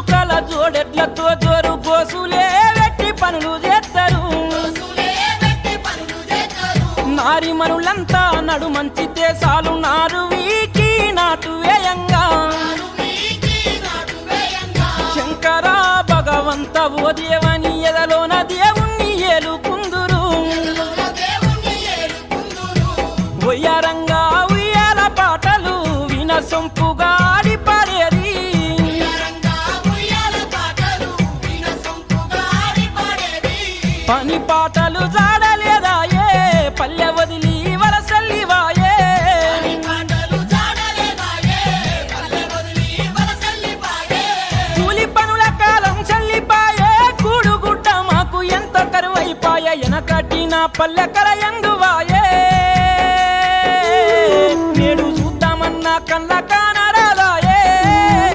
కల జోడెడ్లతో జోరు గోసులే వెట్టి పనులు చేస్తారు నారి మనులంతా నడు మంచి దేశాలు నారు వీకి నాటు వేయంగా శంకర భగవంత ఓ దేవని ఎదలోన దేవుణ్ణి ఏలుకుందురు ఒయ్యారంగా ఉయ్యాల పాటలు విన సొంపుగా ఆడి పాడేది పని పాటలు జాడలేదాయే పల్లె వదిలి వలసల్లివాయే కూలి పనుల కాలం చల్లిపాయే కూడుగుడ్డ మాకు ఎంత కరువైపాయే ఎనకటిన పల్లె కలయంగువాయే నేడు చూద్దామన్నా కళ్ళ